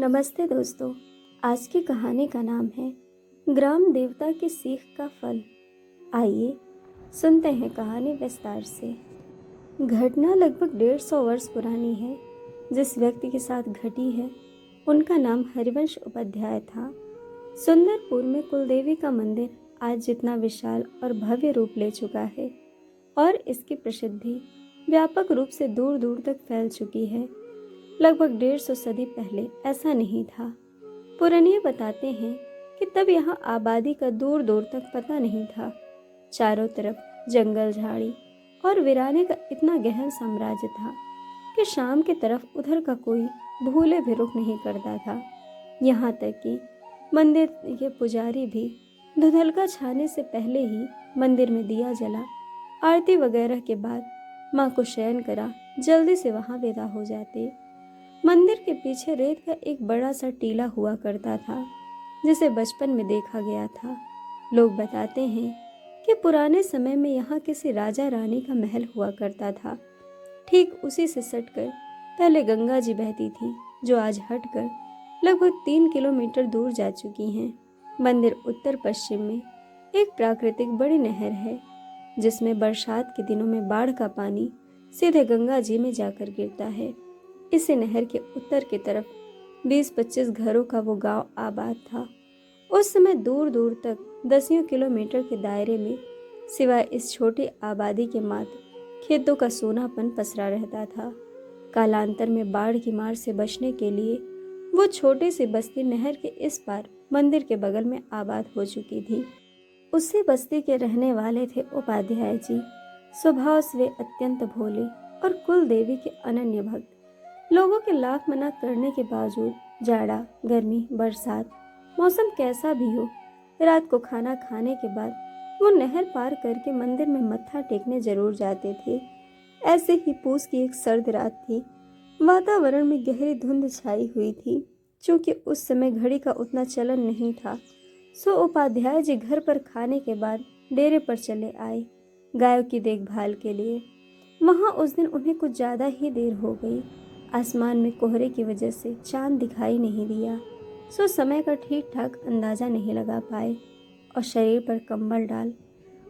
नमस्ते दोस्तों। आज की कहानी का नाम है ग्राम देवता की सीख का फल। आइए सुनते हैं कहानी विस्तार से। घटना लगभग 150 वर्ष पुरानी है। जिस व्यक्ति के साथ घटी है उनका नाम हरिवंश उपाध्याय था। सुंदरपुर में कुलदेवी का मंदिर आज जितना विशाल और भव्य रूप ले चुका है और इसकी प्रसिद्धि व्यापक रूप से दूर दूर तक फैल चुकी है, लगभग 150 सदी पहले ऐसा नहीं था। पुरानिए बताते हैं कि तब यहाँ आबादी का दूर दूर तक पता नहीं था। चारों तरफ जंगल झाड़ी और वीराने का इतना गहन साम्राज्य था कि शाम की तरफ उधर का कोई भूले भी रुक नहीं करता था। यहाँ तक कि मंदिर के पुजारी भी धुंधलका छाने से पहले ही मंदिर में दिया जला, आरती वगैरह के बाद माँ को शयन करा जल्दी से वहाँ विदा हो जाते। मंदिर के पीछे रेत का एक बड़ा सा टीला हुआ करता था जिसे बचपन में देखा गया था। लोग बताते हैं कि पुराने समय में यहाँ किसी राजा रानी का महल हुआ करता था। ठीक उसी से सटकर पहले गंगा जी बहती थी, जो आज हटकर लगभग 3 किलोमीटर दूर जा चुकी हैं। मंदिर उत्तर पश्चिम में एक प्राकृतिक बड़ी नहर है जिसमें बरसात के दिनों में बाढ़ का पानी सीधे गंगा जी में जाकर गिरता है। इसी नहर के उत्तर की तरफ 20-25 घरों का वो गांव आबाद था। उस समय दूर दूर तक 10 किलोमीटर के दायरे में सिवाय इस छोटी आबादी के मात्र खेतों का सूनापन पसरा रहता था। कालांतर में बाढ़ की मार से बचने के लिए वो छोटी सी बस्ती नहर के इस पार मंदिर के बगल में आबाद हो चुकी थी। उसी बस्ती के रहने वाले थे उपाध्याय जी। स्वभाव से वे अत्यंत भोले और कुल देवी के अनन्य भक्त। लोगों के लाख मना करने के बावजूद जाड़ा, गर्मी, बरसात, मौसम कैसा भी हो, रात को खाना खाने के बाद वो नहर पार करके मंदिर में मत्था टेकने जरूर जाते थे। ऐसे ही पूस की एक सर्द रात थी। वातावरण में गहरी धुंध छाई हुई थी। चूंकि उस समय घड़ी का उतना चलन नहीं था, सो उपाध्याय जी घर पर खाने के बाद डेरे पर चले आए गायों की देखभाल के लिए। वहाँ उस दिन उन्हें कुछ ज़्यादा ही देर हो गई। आसमान में कोहरे की वजह से चांद दिखाई नहीं दिया, सो समय का ठीक ठाक अंदाजा नहीं लगा पाए और शरीर पर कंबल डाल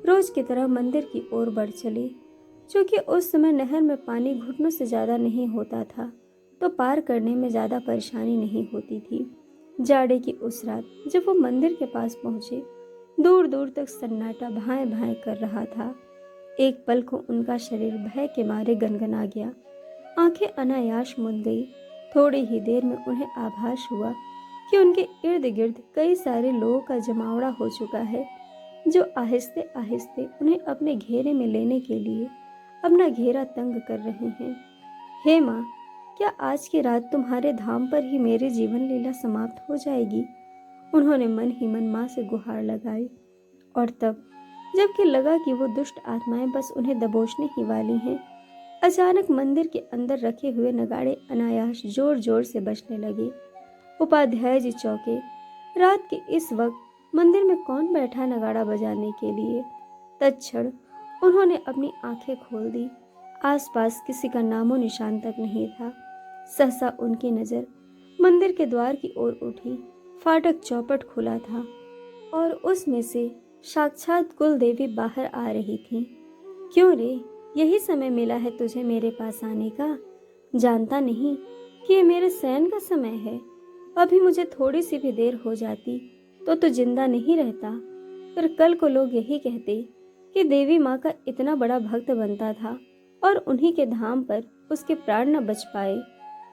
रोज की तरह मंदिर की ओर बढ़ चले। क्योंकि उस समय नहर में पानी घुटनों से ज़्यादा नहीं होता था, तो पार करने में ज़्यादा परेशानी नहीं होती थी। जाड़े की उस रात जब वो मंदिर के पास पहुँचे, दूर दूर तक सन्नाटा भाएं भाएं कर रहा था। एक पल को उनका शरीर भय के मारे गनगना गया। आंखें अनायास मुंद गई। थोड़ी ही देर में उन्हें आभास हुआ कि उनके इर्द गिर्द कई सारे लोगों का जमावड़ा हो चुका है, जो आहिस्ते आहिस्ते उन्हें अपने घेरे में लेने के लिए अपना घेरा तंग कर रहे हैं। हे माँ, क्या आज की रात तुम्हारे धाम पर ही मेरी जीवन लीला समाप्त हो जाएगी? उन्होंने मन ही मन माँ से गुहार लगाई। और तब जबकि लगा कि वो दुष्ट आत्माएं बस उन्हें दबोचने ही वाली हैं, अचानक मंदिर के अंदर रखे हुए नगाड़े अनायास जोर जोर से बजने लगे। उपाध्याय जी चौंके। रात के इस वक्त मंदिर में कौन बैठा नगाड़ा बजाने के लिए? तत्क्षण उन्होंने अपनी आंखें खोल दी। आसपास किसी का नामो निशान तक नहीं था। सहसा उनकी नजर मंदिर के द्वार की ओर उठी। फाटक चौपट खुला था और उसमें से साक्षात कुल देवी बाहर आ रही थी। क्यों रे, यही समय मिला है तुझे मेरे पास आने का? जानता नहीं कि ये मेरे शयन का समय है? अभी मुझे थोड़ी सी भी देर हो जाती तो तू जिंदा नहीं रहता। पर कल को लोग यही कहते कि देवी माँ का इतना बड़ा भक्त बनता था और उन्हीं के धाम पर उसके प्राण न बच पाए।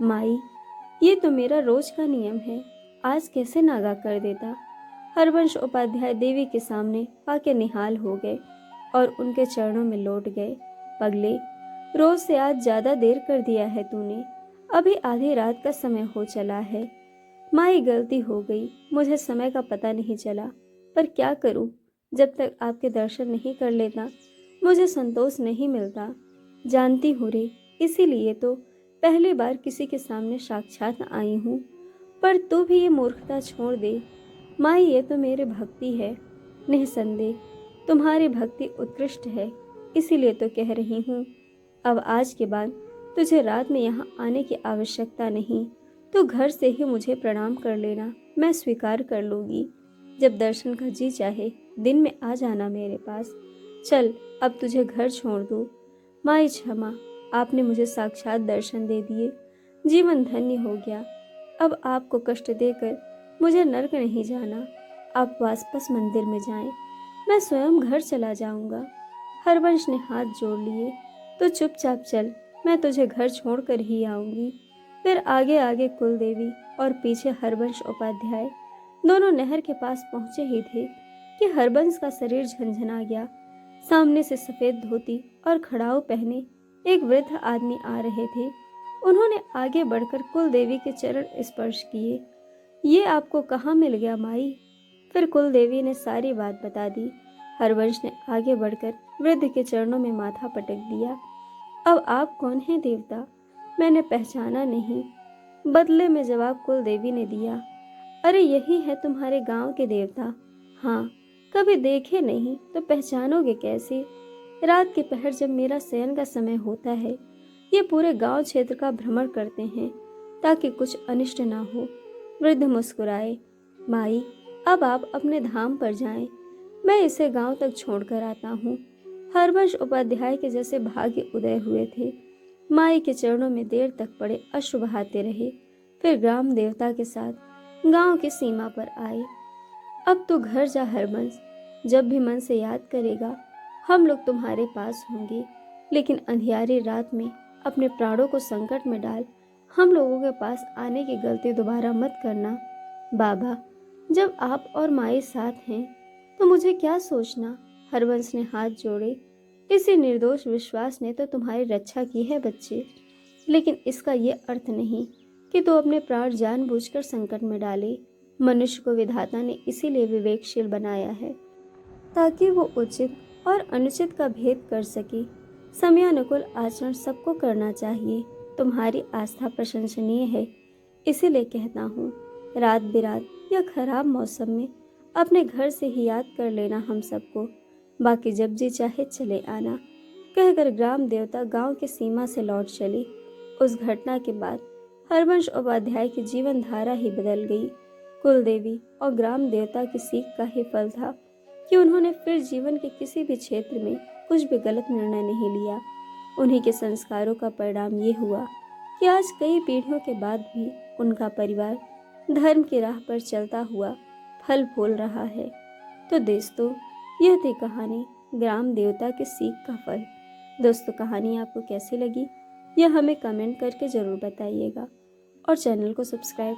माई, ये तो मेरा रोज का नियम है, आज कैसे नागा कर देता। हरवंश उपाध्याय देवी के सामने पाके निहाल हो गए और उनके चरणों में लौट गए। पगले, रोज से आज ज्यादा देर कर दिया है तूने। अभी आधी रात का समय हो चला है। माई, गलती हो गई, मुझे समय का पता नहीं चला। पर क्या करूं, जब तक आपके दर्शन नहीं कर लेता मुझे संतोष नहीं मिलता। जानती हूँ रे, इसीलिए तो पहली बार किसी के सामने साक्षात आई हूँ। पर तू भी ये मूर्खता छोड़ दे। माई, ये तो मेरी भक्ति है। निसंदेह तुम्हारी भक्ति उत्कृष्ट है, इसीलिए तो कह रही हूँ। अब आज के बाद तुझे रात में यहाँ आने की आवश्यकता नहीं। तो घर से ही मुझे प्रणाम कर लेना, मैं स्वीकार कर लूँगी। जब दर्शन का जी चाहे दिन में आ जाना मेरे पास। चल अब तुझे घर छोड़ दूँ। माई क्षमा, आपने मुझे साक्षात दर्शन दे दिए, जीवन धन्य हो गया। अब आपको कष्ट देकर मुझे नर्क नहीं जाना। आप वापस मंदिर में जाएं, मैं स्वयं घर चला जाऊंगा। हरवंश ने हाथ जोड़ लिए। तो चुपचाप चल, मैं तुझे घर छोड़कर ही आऊंगी। फिर आगे आगे कुलदेवी और पीछे हरवंश उपाध्याय दोनों नहर के पास पहुंचे ही थे कि हरबंस का शरीर झंझना गया। सामने से सफेद धोती और खड़ाऊ पहने एक वृद्ध आदमी आ रहे थे। उन्होंने आगे बढ़कर कुलदेवी के चरण स्पर्श किए। ये आपको कहाँ मिल गया माई? फिर कुलदेवी ने सारी बात बता दी। हरवंश ने आगे बढ़कर वृद्ध के चरणों में माथा पटक दिया। अब आप कौन हैं देवता? मैंने पहचाना नहीं। बदले में जवाब कुलदेवी ने दिया, अरे यही है तुम्हारे गांव के देवता। हाँ, कभी देखे नहीं तो पहचानोगे कैसे? रात के पहर जब मेरा शयन का समय होता है, ये पूरे गांव क्षेत्र का भ्रमण करते हैं ताकि कुछ अनिष्ट ना हो। वृद्ध मुस्कुराए। माई, अब आप अपने धाम पर जाएं, मैं इसे गांव तक छोड़कर आता हूँ। हरवंश उपाध्याय के जैसे भाग्य उदय हुए थे। माई के चरणों में देर तक पड़े अश्रु बहाते रहे। फिर ग्राम देवता के साथ गांव की सीमा पर आए। अब तो घर जा हरबंस, जब भी मन से याद करेगा हम लोग तुम्हारे पास होंगे, लेकिन अंधियारी रात में अपने प्राणों को संकट में डाल हम लोगों के पास आने की गलती दोबारा मत करना। बाबा, जब आप और माई साथ हैं तो मुझे क्या सोचना? हरबंस ने हाथ जोड़े। इसी निर्दोष विश्वास ने तो तुम्हारी रक्षा की है बच्चे, लेकिन इसका ये अर्थ नहीं कि तू अपने प्राण जानबूझकर संकट में डाले। मनुष्य को विधाता ने इसीलिए विवेकशील बनाया है ताकि वो उचित और अनुचित का भेद कर सके। समयानुकूल आचरण सबको करना चाहिए। तुम्हारी आस्था प्रशंसनीय है, इसीलिए कहता हूँ, रात बिरात या खराब मौसम में अपने घर से ही याद कर लेना हम सबको। बाकी जब जी चाहे चले आना। कहकर ग्राम देवता गांव की सीमा से लौट चले। उस घटना के बाद हरवंश उपाध्याय की जीवन धारा ही बदल गई। कुलदेवी और ग्राम देवता की सीख का ही फल था कि उन्होंने फिर जीवन के किसी भी क्षेत्र में कुछ भी गलत निर्णय नहीं लिया। उन्हीं के संस्कारों का परिणाम ये हुआ कि आज कई पीढ़ियों के बाद भी उनका परिवार धर्म की राह पर चलता हुआ फल फूल रहा है। तो दोस्तों, यह थी कहानी ग्राम देवता के सीख का फल। दोस्तों, कहानी आपको कैसी लगी यह हमें कमेंट करके ज़रूर बताइएगा और चैनल को सब्सक्राइब,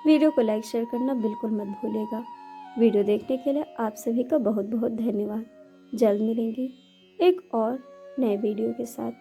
वीडियो को लाइक शेयर करना बिल्कुल मत भूलिएगा। वीडियो देखने के लिए आप सभी का बहुत बहुत धन्यवाद। जल्द मिलेंगे एक और नए वीडियो के साथ।